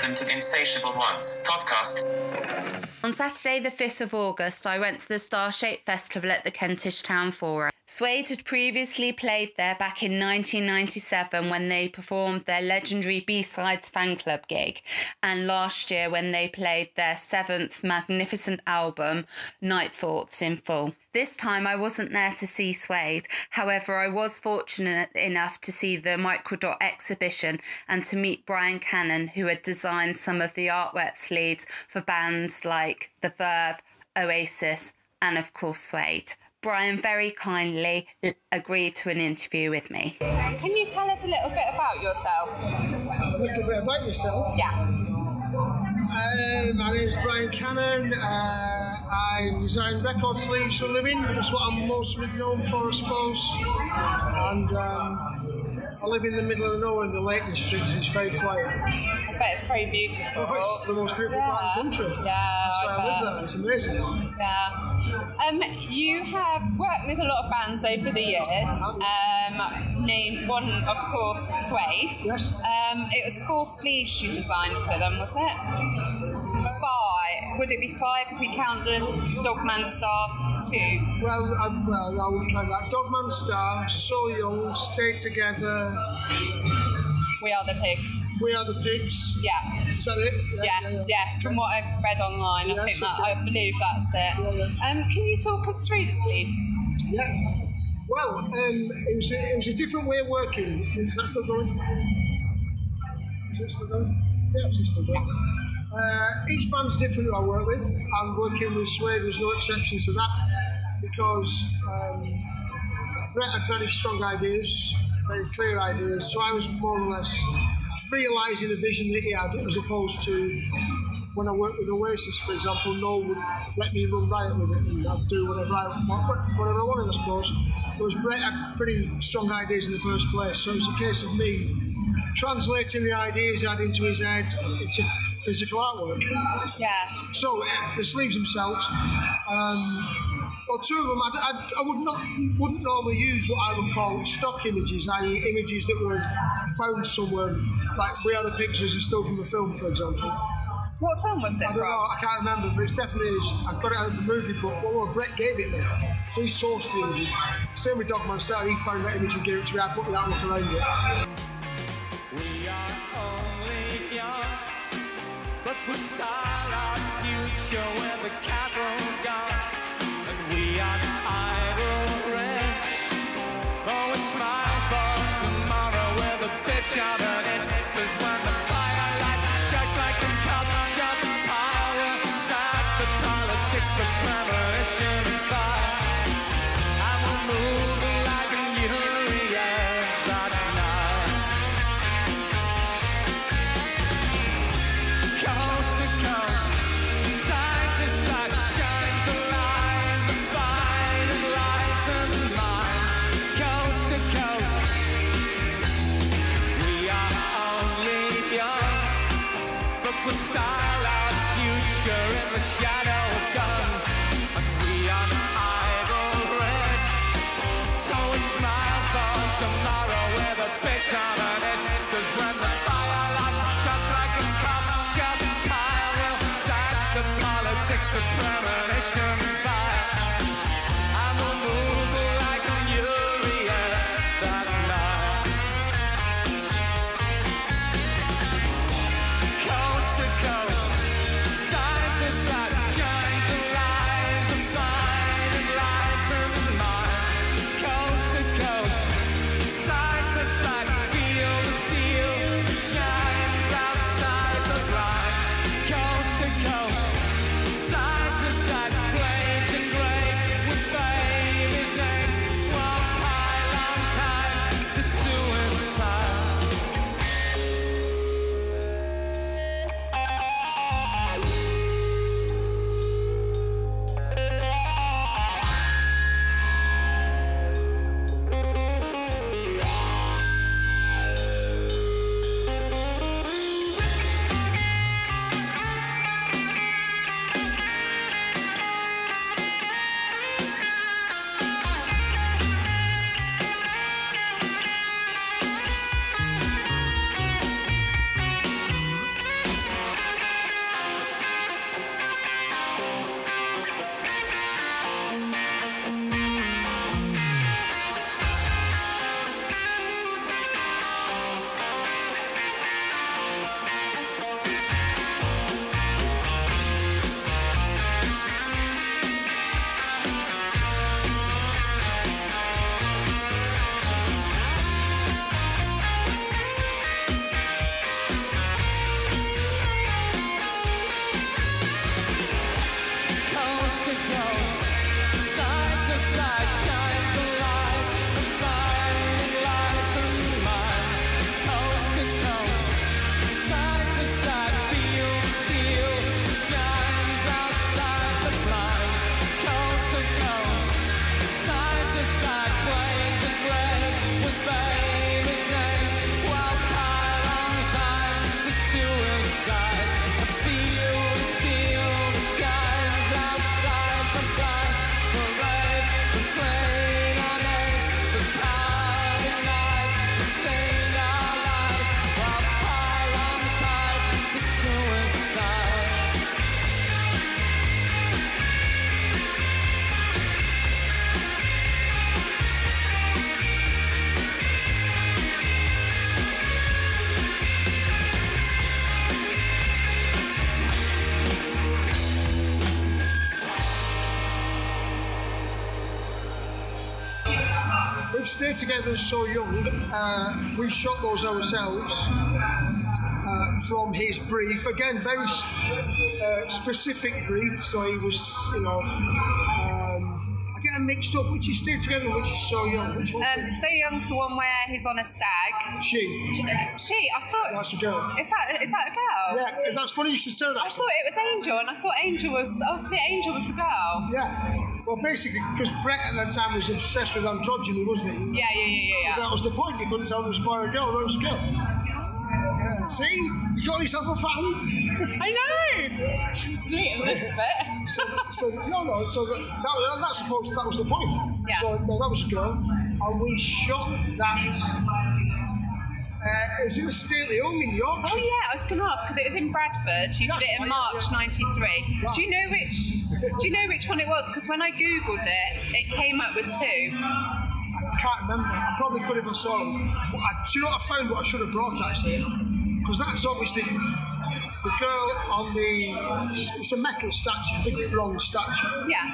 welcome to the Insatiable Ones Podcast. On Saturday the 5th of August, I went to the Starshaped festival at the Kentish Town Forum. Suede had previously played there back in 1997 when they performed their legendary B-Sides fan club gig, and last year when they played their 7th magnificent album, Night Thoughts, in full. This time I wasn't there to see Suede, however I was fortunate enough to see the Microdot exhibition and to meet Brian Cannon, who had designed some of the artwork sleeves for bands like The Verve, Oasis and of course Suede. Brian very kindly agreed to an interview with me. Can you tell us a little bit about yourself? A little bit about myself? Yeah. My name is Brian Cannon. I design record sleeves for a living. That's what I'm most known for, I suppose. And I live in the middle of nowhere in the Lake District, and it's very quiet. I bet it's very beautiful. Oh, it's the most beautiful part of the country. Yeah. That's why I live there. It's amazing. Yeah. You have worked with a lot of bands over the years. Name one, of course, Suede. Yes. It was 4 sleeves you designed for them, was it? 5. Would it be 5 if we count the Dogman Star 2? Well, I wouldn't count that. Dogman Star, So Young, Stay Together. We Are the Pigs. We Are the Pigs. Yeah. Is that it? Yeah. From what I've read online, I believe that's it. Yeah. Can you talk us through the sleeves? Yeah. Well, it was a different way of working. Is that still going? Is it still going? Yeah, it's still going. Each band's different who I work with, and working with Suede was no exception to that, because Brett had very strong ideas, very clear ideas, so I was more or less realising the vision that he had, as opposed to when I worked with Oasis, for example. Noel would let me run riot with it and I'd do whatever I wanted, I suppose. Whereas Brett had pretty strong ideas in the first place, so it's a case of me translating the ideas he had into his head into physical artwork. Yeah. So the sleeves themselves, well, 2 of them I wouldn't normally use what I would call stock images, i.e. images that were found somewhere, like We Are the Pigs is still from a film, for example. What film was it I don't know, I can't remember, but it definitely is. I've got it out of the movie book. Well, Brett gave it me, so he sourced the images. Same with Dogman Star, he found that image and gave it to me. I put the artwork around it. We are only young, but we style our future when the cattle gone, and we are idle rich. Oh, a smile for tomorrow with a bitch on an edge. 'Cause when the firelight shines like a cup, shut power, side the politics, the premonition and fire. I will move like a Uriah that night. Coast to coast, side to side, shines the lines of fire and lights and minds. Coast to coast, we are only young, but we style our future in the shadow of guns, and we are idle rich. So we smile for tomorrow with a bitch on an edge. 'Cause when the firelight shines like a cup, shut pile will sack the politics, the premonition fire. I will move like a Uriah that night. Coast to coast, side to side, shines the lines of fire and lights and minds. Coast to coast, side to side, feel the steel that shines outside the blind. Coast to coast, side to side, blades Together and So Young, we shot those ourselves from his brief. Again, very specific brief, so he was, I get them mixed up. Which is Stay Together and which is So Young? Which one? So Young's the one where he's on a stag. She, I thought... that's a girl. Is that a girl? Yeah, that's funny you should say that. I thought it was Angel, and I thought Angel was the girl. Yeah. Well, basically, because Brett at that time was obsessed with androgyny, wasn't he? Yeah. That was the point. You couldn't tell if it was a boy or a girl. It was a girl. Yeah. See? You got yourself a fan. I know. It's neat a little bit. That's supposed that was the point. Yeah. So no, that was a girl, and we shot that. It was in a stately home in Yorkshire. Oh yeah, I was going to ask because it was in Bradford. You did it in March '93. Right. Do you know which one it was? Because when I googled it, it came up with two. I can't remember. I probably could if I saw them. Do you know what I found? What I should have brought actually, because that's obviously the girl on the. It's a metal statue, a big bronze statue. Yeah.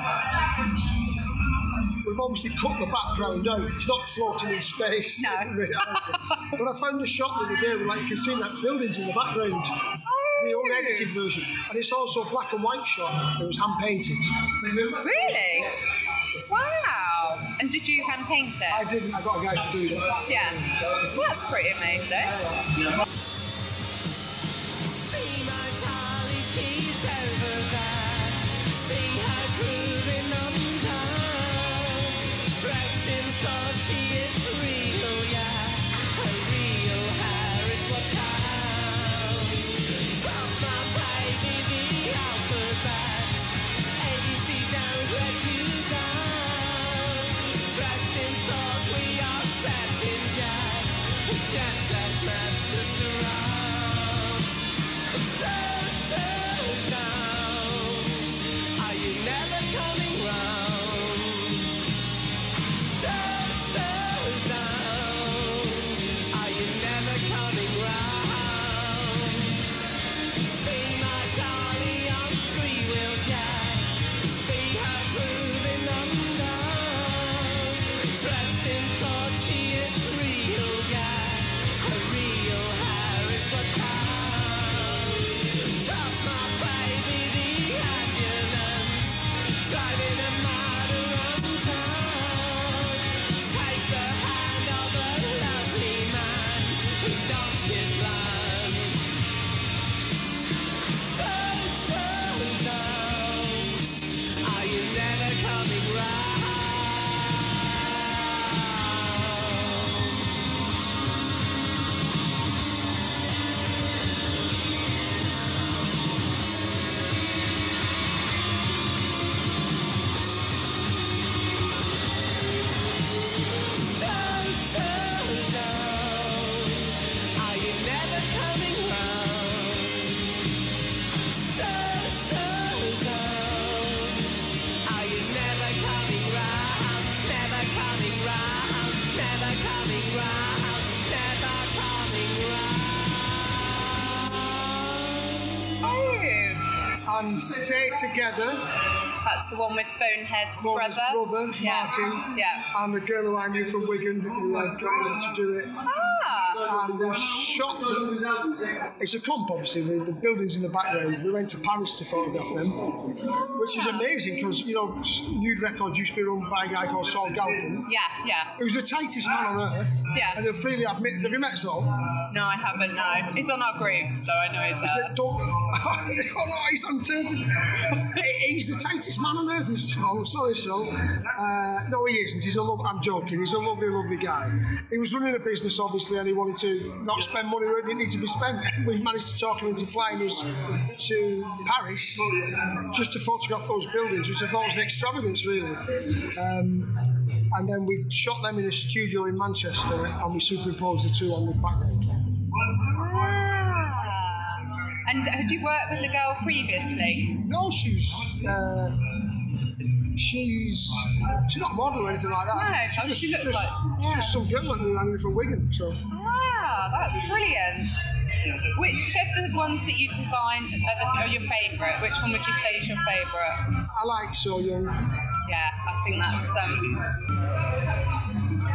We've obviously cut the background out. It's not floating in space. No. In reality. But I found a shot the other day where, like, you can see that buildings in the background. The unedited version. And it's also a black and white shot. It was hand painted. Really? Wow. And did you hand paint it? I didn't. I got a guy to do that. Yeah. Well, that's pretty amazing. Yeah. See my Dolly, she's over there. See her grooving on down. Dressed in thought she is real, yeah. Her real hair is what counts. Taught my baby the alphabet. ABC down, where you down. Dressed in thought we are set in jack. Jet set masters around. So down. Are you never coming round? So down. Are you never coming round? See my Dolly on 3 wheels, yeah. See her grooving on down. Dressed in thought she is real, yeah. Her real hair is what counts. Top my baby, the ambulance. Driving a mad around town. Take the hand of a lovely man who knocks his land. So down. Are you never coming round? So down. Are you never coming round? So down. Are you never coming round? Never coming round. Never coming round. Never coming round. Oh, And Stay Together. that's the one with Bonehead's Vaughan's brother, Yeah. Martin. Yeah. And the girl who I knew from Wigan, who I've got him to do it. Ah. And we shot them. It's a comp, obviously, the buildings in the background. We went to Paris to photograph them, which is amazing because, Nude Records used to be run by a guy called Saul Galpin. Yeah. He was the tightest man on earth. Yeah. And he'll freely admit, have you met Saul? No, I haven't, no. He's on our group, so I know he's He there. said, oh no, he's on turn. He's the tightest man on earth, is Saul. Sorry, Saul. No, he isn't. I'm joking. He's a lovely, lovely guy. He was running a business, obviously, and he wanted to not spend money where it didn't need to be spent. We managed to talk him into flying us to Paris just to photograph those buildings, which I thought was an extravagance, really. And then we shot them in a studio in Manchester, and we superimposed the two on the background. And had you worked with the girl previously? No, she's not a model or anything like that. No, she looks like... She's just some girl that I knew from Wigan. So. Ah, that's brilliant. Which of the ones that you designed are your favourite? Which one would you say is your favourite? I like So Young. Yeah, I think that's...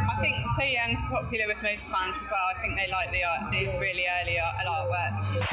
I think So Young's popular with most fans as well. I think they like the really early artwork.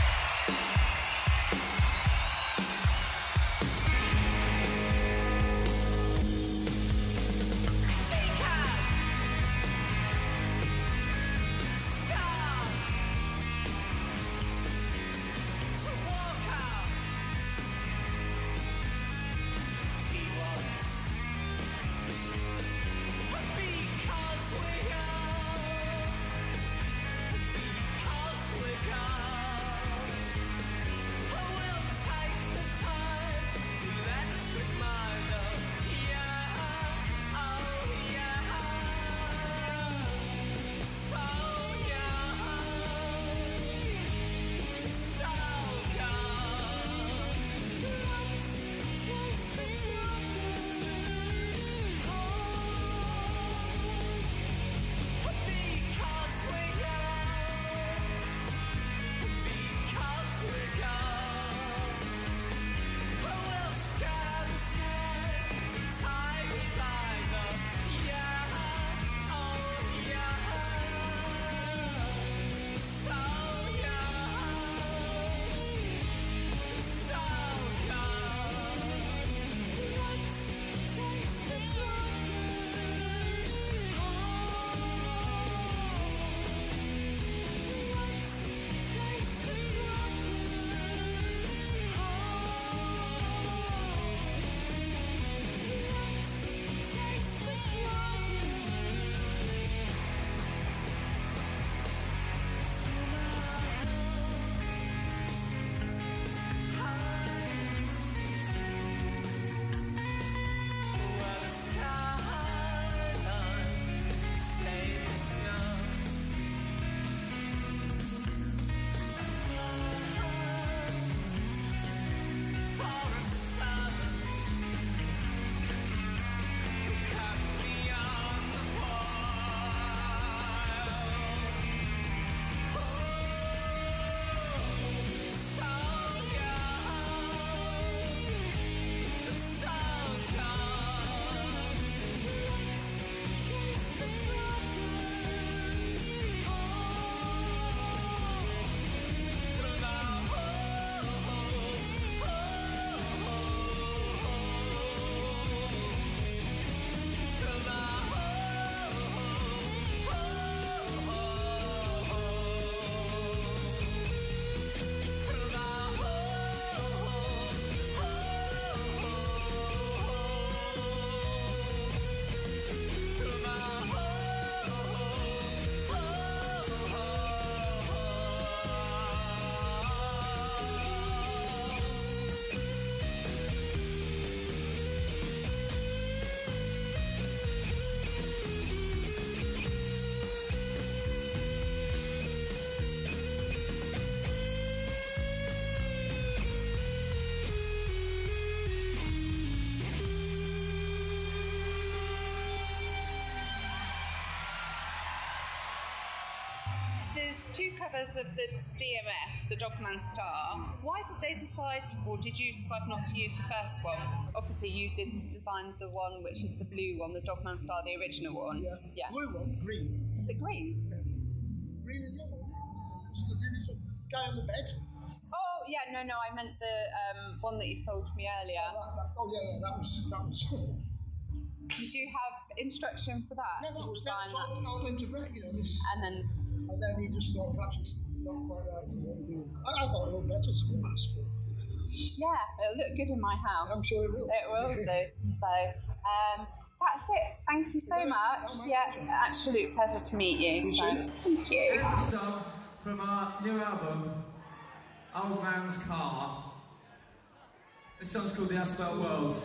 There's two covers of the DMS, the Dogman Star. Why did they decide, or did you decide not to use the first one? Obviously, you did design the one which is the blue one, the Dogman Star, the original one. Yeah. Blue one, green. Is it green? Yeah. Green and yellow. So there is a guy on the bed. Oh, yeah, no, I meant the one that you sold me earlier. That was. Did you have instruction for that? Yeah, that was that. I'll integrate, this. And then he just thought perhaps it's not quite right for what we're doing. I thought it looked better, to be honest. Yeah, it'll look good in my house. I'm sure it will. It will do. So, that's it. Thank you so much. Absolute pleasure to meet you. Thank you. Here's a song from our new album, Old Man's Car. This song's called The Asphalt World.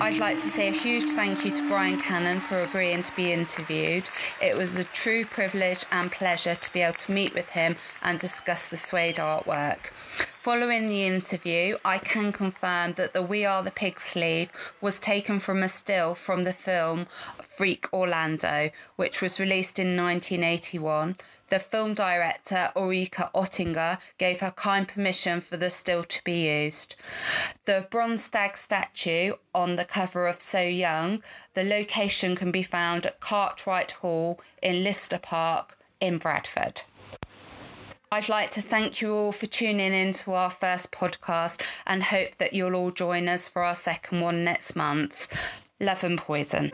I'd like to say a huge thank you to Brian Cannon for agreeing to be interviewed. It was a true privilege and pleasure to be able to meet with him and discuss the Suede artwork. Following the interview, I can confirm that the We Are the Pig sleeve was taken from a still from the film Freak Orlando, which was released in 1981. The film director, Ulrika Oettinger, gave her kind permission for the still to be used. The bronze stag statue on the cover of So Young, the location can be found at Cartwright Hall in Lister Park in Bradford. I'd like to thank you all for tuning in to our first podcast and hope that you'll all join us for our second one next month. Love and Poison.